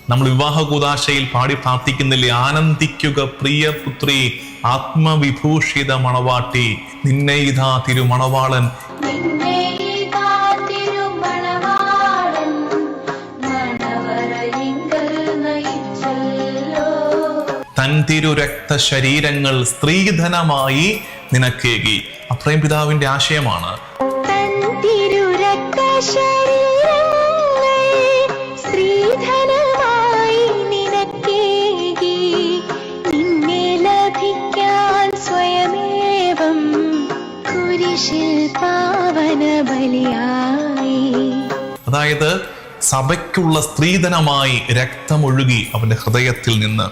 നമ്മൾ വിവാഹ കൂദാശയിൽ പാടി പ്രാർത്ഥിക്കുന്നില്ലേ, ആനന്ദിക്കുക പ്രിയപുത്രി ആത്മവിഭൂഷിത മണവാട്ടി, നിന്നെ ഇതാ തിരുമണവാളൻ തൻ തിരു രക്ത ശരീരങ്ങൾ സ്ത്രീധനമായി നിനക്കേകി. അത്രയും പിതാവിന്റെ ആശയമാണ്. അതായത് സഭയ്ക്കുള്ള സ്ത്രീധനമായി രക്തമൊഴുകി അവന്റെ ഹൃദയത്തിൽ നിന്ന്.